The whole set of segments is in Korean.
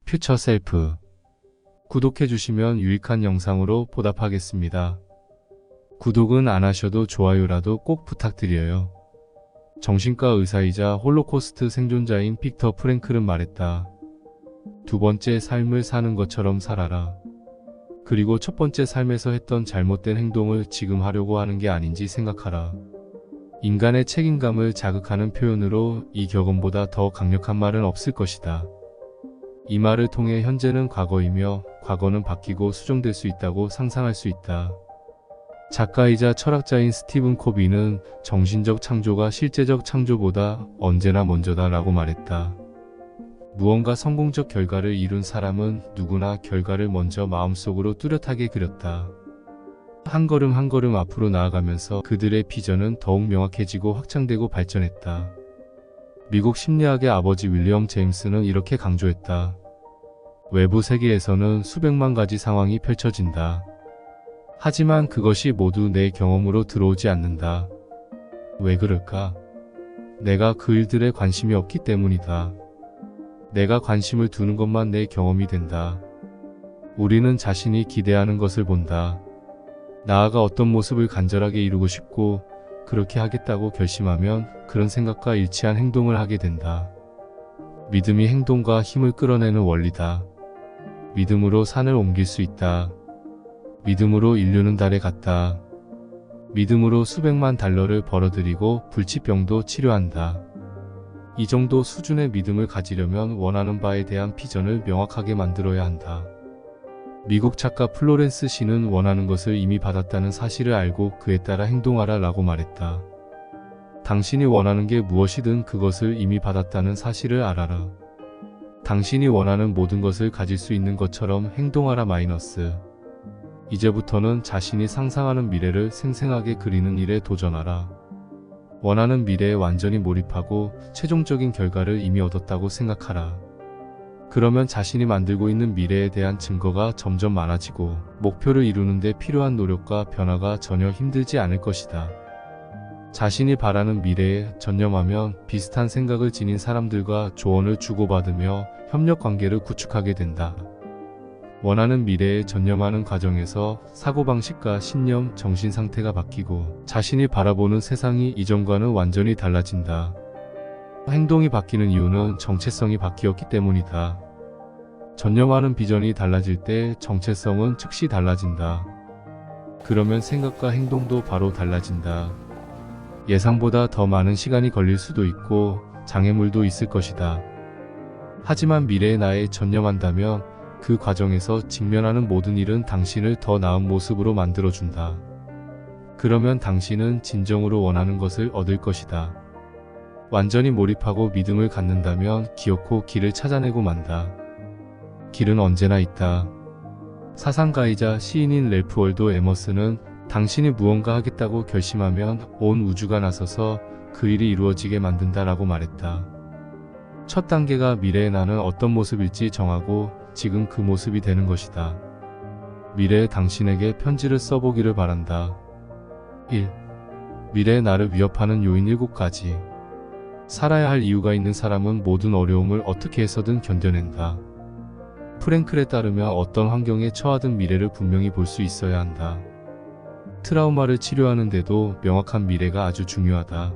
퓨처 셀프. 구독해주시면 유익한 영상으로 보답하겠습니다. 구독은 안 하셔도 좋아요라도 꼭 부탁드려요. 정신과 의사이자 홀로코스트 생존자인 빅터 프랭클은 말했다. 두 번째 삶을 사는 것처럼 살아라. 그리고 첫 번째 삶에서 했던 잘못된 행동을 지금 하려고 하는 게 아닌지 생각하라. 인간의 책임감을 자극하는 표현으로 이 격언보다 더 강력한 말은 없을 것이다. 이 말을 통해 현재는 과거이며 과거는 바뀌고 수정될 수 있다고 상상할 수 있다. 작가이자 철학자인 스티븐 코비는 정신적 창조가 실제적 창조보다 언제나 먼저다 라고 말했다. 무언가 성공적 결과를 이룬 사람은 누구나 결과를 먼저 마음속으로 뚜렷하게 그렸다. 한 걸음 한 걸음 앞으로 나아가면서 그들의 비전은 더욱 명확해지고 확장되고 발전했다. 미국 심리학의 아버지 윌리엄 제임스는 이렇게 강조했다. 외부 세계에서는 수백만 가지 상황이 펼쳐진다. 하지만 그것이 모두 내 경험으로 들어오지 않는다. 왜 그럴까? 내가 그 일들에 관심이 없기 때문이다. 내가 관심을 두는 것만 내 경험이 된다. 우리는 자신이 기대하는 것을 본다. 나아가 어떤 모습을 간절하게 이루고 싶고 그렇게 하겠다고 결심하면 그런 생각과 일치한 행동을 하게 된다. 믿음이 행동과 힘을 끌어내는 원리다. 믿음으로 산을 옮길 수 있다. 믿음으로 인류는 달에 갔다. 믿음으로 수백만 달러를 벌어들이고 불치병도 치료한다. 이 정도 수준의 믿음을 가지려면 원하는 바에 대한 비전을 명확하게 만들어야 한다. 미국 작가 플로렌스 시는 원하는 것을 이미 받았다는 사실을 알고 그에 따라 행동하라 라고 말했다. 당신이 원하는 게 무엇이든 그것을 이미 받았다는 사실을 알아라. 당신이 원하는 모든 것을 가질 수 있는 것처럼 행동하라 마이너스. 이제부터는 자신이 상상하는 미래를 생생하게 그리는 일에 도전하라. 원하는 미래에 완전히 몰입하고 최종적인 결과를 이미 얻었다고 생각하라. 그러면 자신이 만들고 있는 미래에 대한 증거가 점점 많아지고 목표를 이루는 데 필요한 노력과 변화가 전혀 힘들지 않을 것이다. 자신이 바라는 미래에 전념하면 비슷한 생각을 지닌 사람들과 조언을 주고받으며 협력 관계를 구축하게 된다. 원하는 미래에 전념하는 과정에서 사고방식과 신념, 정신 상태가 바뀌고 자신이 바라보는 세상이 이전과는 완전히 달라진다. 행동이 바뀌는 이유는 정체성이 바뀌었기 때문이다. 전념하는 비전이 달라질 때 정체성은 즉시 달라진다. 그러면 생각과 행동도 바로 달라진다. 예상보다 더 많은 시간이 걸릴 수도 있고 장애물도 있을 것이다. 하지만 미래의 나에 전념한다면 그 과정에서 직면하는 모든 일은 당신을 더 나은 모습으로 만들어준다. 그러면 당신은 진정으로 원하는 것을 얻을 것이다. 완전히 몰입하고 믿음을 갖는다면 기어코 길을 찾아내고 만다. 길은 언제나 있다. 사상가이자 시인인 랠프 월도 에머슨은 당신이 무언가 하겠다고 결심하면 온 우주가 나서서 그 일이 이루어지게 만든다라고 말했다. 첫 단계가 미래의 나는 어떤 모습일지 정하고 지금 그 모습이 되는 것이다. 미래의 당신에게 편지를 써보기를 바란다. 1. 미래의 나를 위협하는 요인 7가지. 살아야 할 이유가 있는 사람은 모든 어려움을 어떻게 해서든 견뎌낸다. 프랭클에 따르면 어떤 환경에 처하든 미래를 분명히 볼 수 있어야 한다. 트라우마를 치료하는데도 명확한 미래가 아주 중요하다.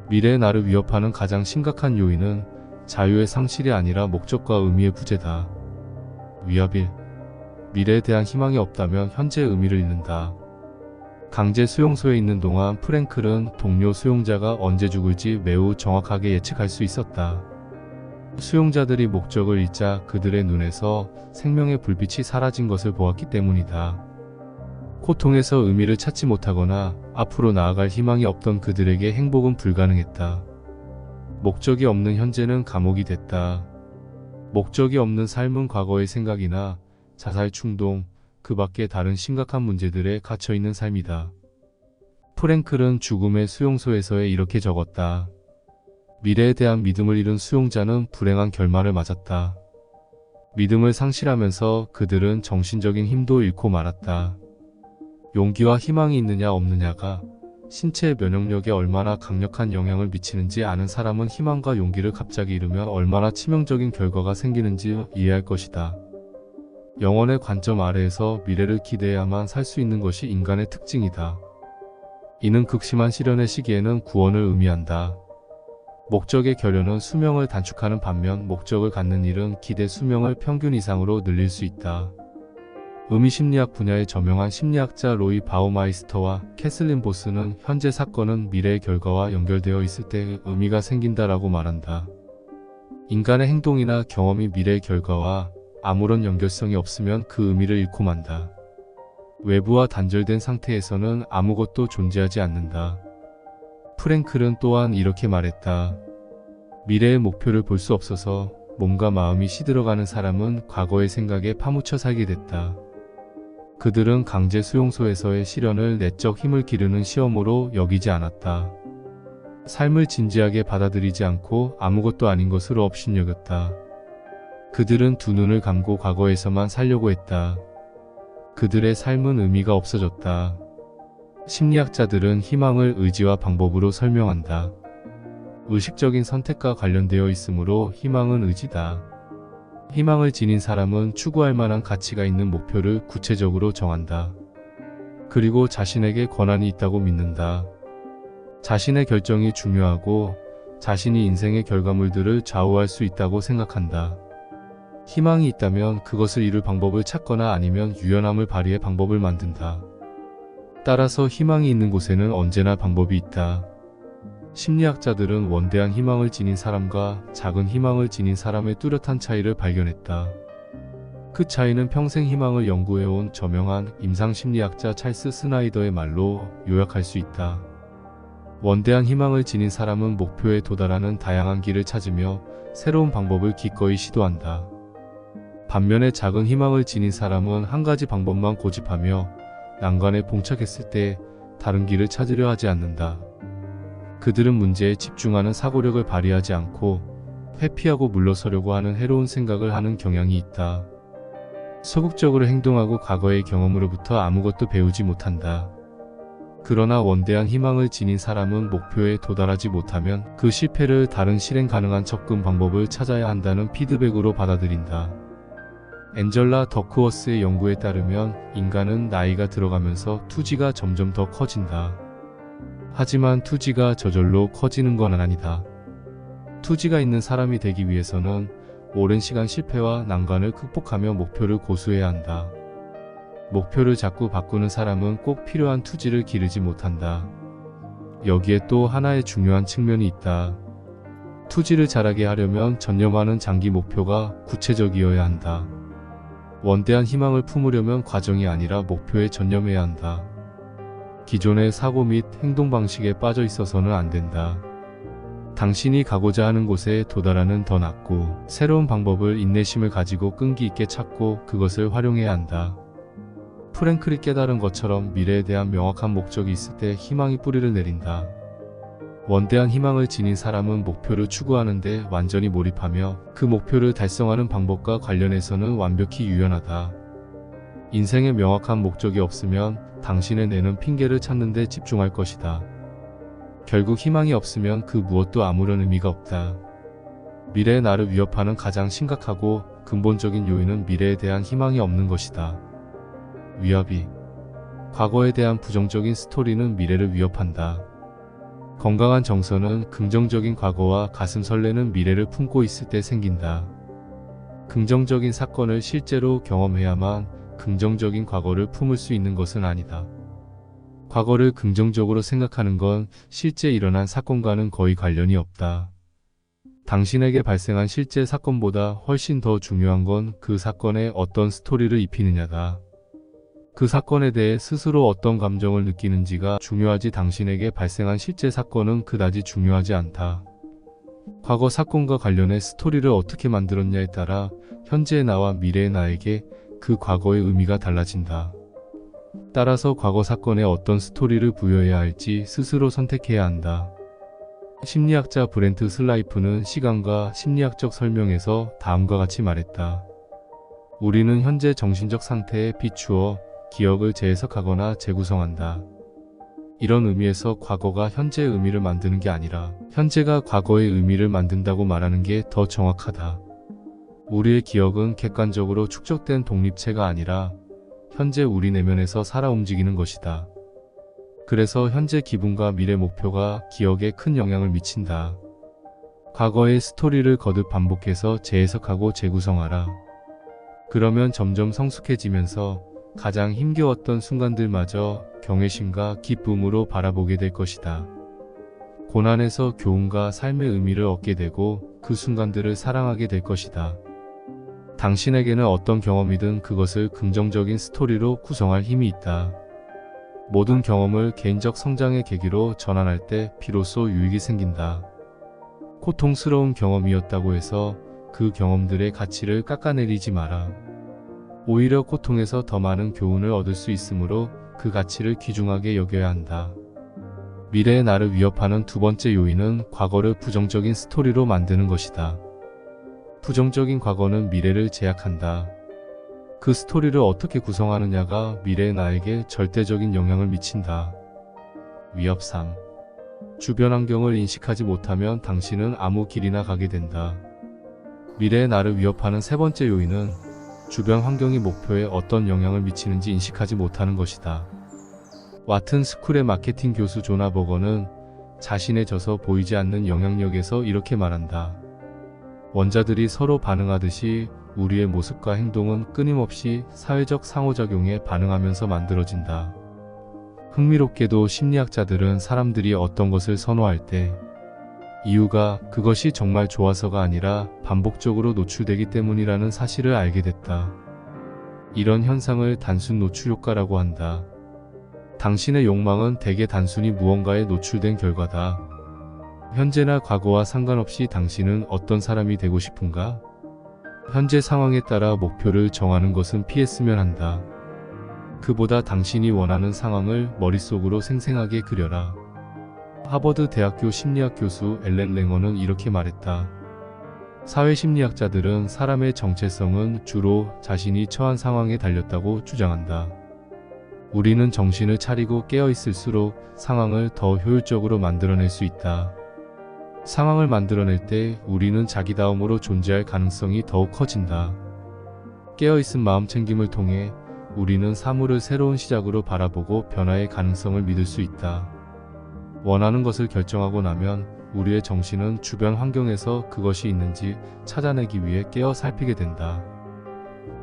미래의 나를 위협하는 가장 심각한 요인은 자유의 상실이 아니라 목적과 의미의 부재다. 위협 1. 미래에 대한 희망이 없다면 현재의 의미를 잃는다. 강제 수용소에 있는 동안 프랭클은 동료 수용자가 언제 죽을지 매우 정확하게 예측할 수 있었다. 수용자들이 목적을 잃자 그들의 눈에서 생명의 불빛이 사라진 것을 보았기 때문이다. 고통에서 의미를 찾지 못하거나 앞으로 나아갈 희망이 없던 그들에게 행복은 불가능했다. 목적이 없는 현재는 감옥이 됐다. 목적이 없는 삶은 과거의 생각이나 자살 충동, 그 밖에 다른 심각한 문제들에 갇혀있는 삶이다. 프랭클은 죽음의 수용소에서에 이렇게 적었다. 미래에 대한 믿음을 잃은 수용자는 불행한 결말을 맞았다. 믿음을 상실하면서 그들은 정신적인 힘도 잃고 말았다. 용기와 희망이 있느냐 없느냐가 신체의 면역력에 얼마나 강력한 영향을 미치는지 아는 사람은 희망과 용기를 갑자기 잃으면 얼마나 치명적인 결과가 생기는지 이해할 것이다. 영혼의 관점 아래에서 미래를 기대해야만 살 수 있는 것이 인간의 특징이다. 이는 극심한 시련의 시기에는 구원을 의미한다. 목적의 결여는 수명을 단축하는 반면 목적을 갖는 일은 기대 수명을 평균 이상으로 늘릴 수 있다. 의미심리학 분야의 저명한 심리학자 로이 바우마이스터와 캐슬린 보스는 현재 사건은 미래의 결과와 연결되어 있을 때 의미가 생긴다라고 말한다. 인간의 행동이나 경험이 미래의 결과와 아무런 연결성이 없으면 그 의미를 잃고 만다. 외부와 단절된 상태에서는 아무것도 존재하지 않는다. 프랭클은 또한 이렇게 말했다. 미래의 목표를 볼 수 없어서 몸과 마음이 시들어가는 사람은 과거의 생각에 파묻혀 살게 됐다. 그들은 강제 수용소에서의 시련을 내적 힘을 기르는 시험으로 여기지 않았다. 삶을 진지하게 받아들이지 않고 아무것도 아닌 것으로 업신여겼다. 그들은 두 눈을 감고 과거에서만 살려고 했다. 그들의 삶은 의미가 없어졌다. 심리학자들은 희망을 의지와 방법으로 설명한다. 의식적인 선택과 관련되어 있으므로 희망은 의지다. 희망을 지닌 사람은 추구할 만한 가치가 있는 목표를 구체적으로 정한다. 그리고 자신에게 권한이 있다고 믿는다. 자신의 결정이 중요하고 자신이 인생의 결과물들을 좌우할 수 있다고 생각한다. 희망이 있다면 그것을 이룰 방법을 찾거나 아니면 유연함을 발휘해 방법을 만든다. 따라서 희망이 있는 곳에는 언제나 방법이 있다. 심리학자들은 원대한 희망을 지닌 사람과 작은 희망을 지닌 사람의 뚜렷한 차이를 발견했다. 그 차이는 평생 희망을 연구해온 저명한 임상심리학자 찰스 스나이더의 말로 요약할 수 있다. 원대한 희망을 지닌 사람은 목표에 도달하는 다양한 길을 찾으며 새로운 방법을 기꺼이 시도한다. 반면에 작은 희망을 지닌 사람은 한 가지 방법만 고집하며 난관에 봉착했을 때 다른 길을 찾으려 하지 않는다. 그들은 문제에 집중하는 사고력을 발휘하지 않고 회피하고 물러서려고 하는 해로운 생각을 하는 경향이 있다. 소극적으로 행동하고 과거의 경험으로부터 아무것도 배우지 못한다. 그러나 원대한 희망을 지닌 사람은 목표에 도달하지 못하면 그 실패를 다른 실행 가능한 접근 방법을 찾아야 한다는 피드백으로 받아들인다. 앤젤라 더크워스의 연구에 따르면 인간은 나이가 들어가면서 투지가 점점 더 커진다. 하지만 투지가 저절로 커지는 건 아니다. 투지가 있는 사람이 되기 위해서는 오랜 시간 실패와 난관을 극복하며 목표를 고수해야 한다. 목표를 자꾸 바꾸는 사람은 꼭 필요한 투지를 기르지 못한다. 여기에 또 하나의 중요한 측면이 있다. 투지를 잘하게 하려면 전념하는 장기 목표가 구체적이어야 한다. 원대한 희망을 품으려면 과정이 아니라 목표에 전념해야 한다. 기존의 사고 및 행동 방식에 빠져 있어서는 안 된다. 당신이 가고자 하는 곳에 도달하는 더 낫고 새로운 방법을 인내심을 가지고 끈기 있게 찾고 그것을 활용해야 한다. 프랭클이 깨달은 것처럼 미래에 대한 명확한 목적이 있을 때 희망이 뿌리를 내린다. 원대한 희망을 지닌 사람은 목표를 추구하는데 완전히 몰입하며 그 목표를 달성하는 방법과 관련해서는 완벽히 유연하다. 인생에 명확한 목적이 없으면 당신의 내는 핑계를 찾는 데 집중할 것이다. 결국 희망이 없으면 그 무엇도 아무런 의미가 없다. 미래의 나를 위협하는 가장 심각하고 근본적인 요인은 미래에 대한 희망이 없는 것이다. 위협이. 과거에 대한 부정적인 스토리는 미래를 위협한다. 건강한 정서는 긍정적인 과거와 가슴 설레는 미래를 품고 있을 때 생긴다. 긍정적인 사건을 실제로 경험해야만 긍정적인 과거를 품을 수 있는 것은 아니다. 과거를 긍정적으로 생각하는 건 실제 일어난 사건과는 거의 관련이 없다. 당신에게 발생한 실제 사건보다 훨씬 더 중요한 건 그 사건에 어떤 스토리를 입히느냐다. 그 사건에 대해 스스로 어떤 감정을 느끼는지가 중요하지 당신에게 발생한 실제 사건은 그다지 중요하지 않다. 과거 사건과 관련해 스토리를 어떻게 만들었냐에 따라 현재의 나와 미래의 나에게 그 과거의 의미가 달라진다. 따라서 과거 사건에 어떤 스토리를 부여해야 할지 스스로 선택해야 한다. 심리학자 브렌트 슬라이프는 시간과 심리학적 설명에서 다음과 같이 말했다. 우리는 현재 정신적 상태에 비추어 기억을 재해석하거나 재구성한다. 이런 의미에서 과거가 현재의 의미를 만드는 게 아니라 현재가 과거의 의미를 만든다고 말하는 게 더 정확하다. 우리의 기억은 객관적으로 축적된 독립체가 아니라 현재 우리 내면에서 살아 움직이는 것이다. 그래서 현재 기분과 미래 목표가 기억에 큰 영향을 미친다. 과거의 스토리를 거듭 반복해서 재해석하고 재구성하라. 그러면 점점 성숙해지면서 가장 힘겨웠던 순간들마저 경외심과 기쁨으로 바라보게 될 것이다. 고난에서 교훈과 삶의 의미를 얻게 되고 그 순간들을 사랑하게 될 것이다. 당신에게는 어떤 경험이든 그것을 긍정적인 스토리로 구성할 힘이 있다. 모든 경험을 개인적 성장의 계기로 전환할 때 비로소 유익이 생긴다. 고통스러운 경험이었다고 해서 그 경험들의 가치를 깎아내리지 마라. 오히려 고통에서 더 많은 교훈을 얻을 수 있으므로 그 가치를 귀중하게 여겨야 한다. 미래의 나를 위협하는 두 번째 요인은 과거를 부정적인 스토리로 만드는 것이다. 부정적인 과거는 미래를 제약한다. 그 스토리를 어떻게 구성하느냐가 미래의 나에게 절대적인 영향을 미친다. 위협 3. 주변 환경을 인식하지 못하면 당신은 아무 길이나 가게 된다. 미래의 나를 위협하는 세 번째 요인은 주변 환경이 목표에 어떤 영향을 미치는지 인식하지 못하는 것이다. 와튼 스쿨의 마케팅 교수 조나 버거는 자신의 져서 보이지 않는 영향력에서 이렇게 말한다. 원자들이 서로 반응하듯이 우리의 모습과 행동은 끊임없이 사회적 상호작용에 반응하면서 만들어진다. 흥미롭게도 심리학자들은 사람들이 어떤 것을 선호할 때 이유가 그것이 정말 좋아서가 아니라 반복적으로 노출되기 때문이라는 사실을 알게 됐다. 이런 현상을 단순 노출 효과라고 한다. 당신의 욕망은 대개 단순히 무언가에 노출된 결과다. 현재나 과거와 상관없이 당신은 어떤 사람이 되고 싶은가? 현재 상황에 따라 목표를 정하는 것은 피했으면 한다. 그보다 당신이 원하는 상황을 머릿속으로 생생하게 그려라. 하버드 대학교 심리학 교수 앨런 랭어는 이렇게 말했다. 사회심리학자들은 사람의 정체성은 주로 자신이 처한 상황에 달렸다고 주장한다. 우리는 정신을 차리고 깨어있을수록 상황을 더 효율적으로 만들어낼 수 있다. 상황을 만들어낼 때 우리는 자기다움으로 존재할 가능성이 더욱 커진다. 깨어있은 마음 챙김을 통해 우리는 사물을 새로운 시작으로 바라보고 변화의 가능성을 믿을 수 있다. 원하는 것을 결정하고 나면 우리의 정신은 주변 환경에서 그것이 있는지 찾아내기 위해 깨어 살피게 된다.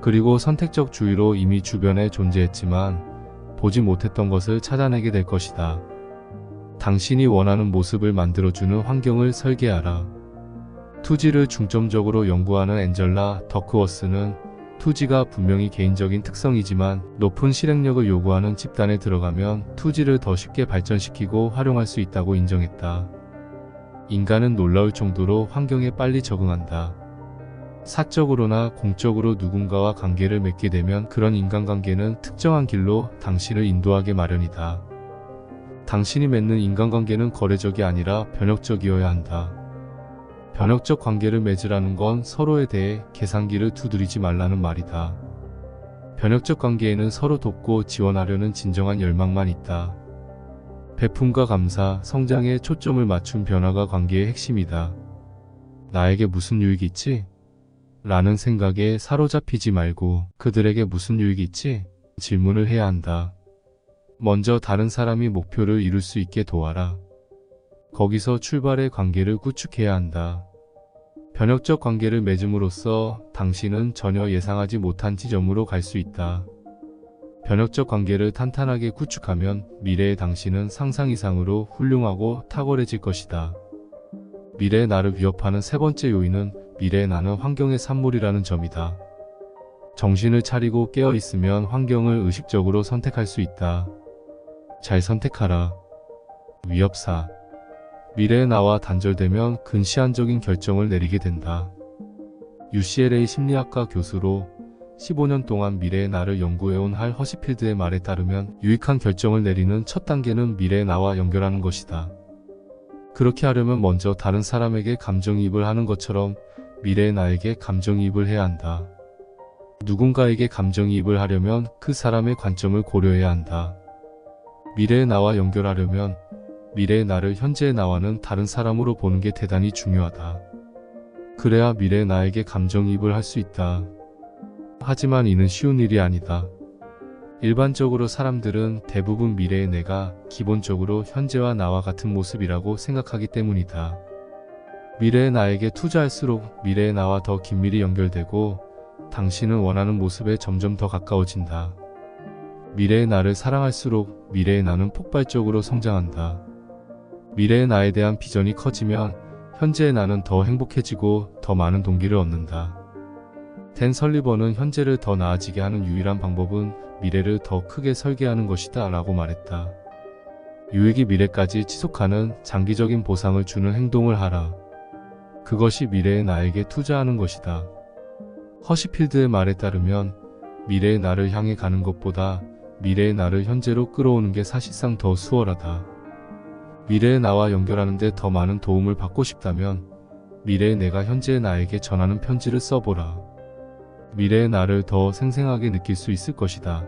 그리고 선택적 주의로 이미 주변에 존재했지만 보지 못했던 것을 찾아내게 될 것이다. 당신이 원하는 모습을 만들어주는 환경을 설계하라. 투지를 중점적으로 연구하는 앤젤라 더크워스는 투지가 분명히 개인적인 특성이지만 높은 실행력을 요구하는 집단에 들어가면 투지를 더 쉽게 발전시키고 활용할 수 있다고 인정했다. 인간은 놀라울 정도로 환경에 빨리 적응한다. 사적으로나 공적으로 누군가와 관계를 맺게 되면 그런 인간관계는 특정한 길로 당신을 인도하게 마련이다. 당신이 맺는 인간관계는 거래적이 아니라 변혁적이어야 한다. 변혁적 관계를 맺으라는 건 서로에 대해 계산기를 두드리지 말라는 말이다. 변혁적 관계에는 서로 돕고 지원하려는 진정한 열망만 있다. 베품과 감사, 성장에 초점을 맞춘 변화가 관계의 핵심이다. 나에게 무슨 유익이 있지? 라는 생각에 사로잡히지 말고 그들에게 무슨 유익이 있지? 질문을 해야 한다. 먼저 다른 사람이 목표를 이룰 수 있게 도와라. 거기서 출발의 관계를 구축해야 한다. 변혁적 관계를 맺음으로써 당신은 전혀 예상하지 못한 지점으로 갈 수 있다. 변혁적 관계를 탄탄하게 구축하면 미래의 당신은 상상 이상으로 훌륭하고 탁월해질 것이다. 미래의 나를 위협하는 세 번째 요인은 미래의 나는 환경의 산물이라는 점이다. 정신을 차리고 깨어 있으면 환경을 의식적으로 선택할 수 있다. 잘 선택하라. 위협 4. 미래의 나와 단절되면 근시안적인 결정을 내리게 된다. UCLA 심리학과 교수로 15년 동안 미래의 나를 연구해온 할 허시필드의 말에 따르면 유익한 결정을 내리는 첫 단계는 미래의 나와 연결하는 것이다. 그렇게 하려면 먼저 다른 사람에게 감정이입을 하는 것처럼 미래의 나에게 감정이입을 해야 한다. 누군가에게 감정이입을 하려면 그 사람의 관점을 고려해야 한다. 미래의 나와 연결하려면 미래의 나를 현재의 나와는 다른 사람으로 보는 게 대단히 중요하다. 그래야 미래의 나에게 감정이입을 할 수 있다. 하지만 이는 쉬운 일이 아니다. 일반적으로 사람들은 대부분 미래의 내가 기본적으로 현재와 나와 같은 모습이라고 생각하기 때문이다. 미래의 나에게 투자할수록 미래의 나와 더 긴밀히 연결되고 당신은 원하는 모습에 점점 더 가까워진다. 미래의 나를 사랑할수록 미래의 나는 폭발적으로 성장한다. 미래의 나에 대한 비전이 커지면 현재의 나는 더 행복해지고 더 많은 동기를 얻는다. 댄 설리번은 현재를 더 나아지게 하는 유일한 방법은 미래를 더 크게 설계하는 것이다 라고 말했다. 유익이 미래까지 지속하는 장기적인 보상을 주는 행동을 하라. 그것이 미래의 나에게 투자하는 것이다. 허시필드의 말에 따르면 미래의 나를 향해 가는 것보다 미래의 나를 현재로 끌어오는 게 사실상 더 수월하다. 미래의 나와 연결하는 데 더 많은 도움을 받고 싶다면 미래의 내가 현재의 나에게 전하는 편지를 써보라. 미래의 나를 더 생생하게 느낄 수 있을 것이다.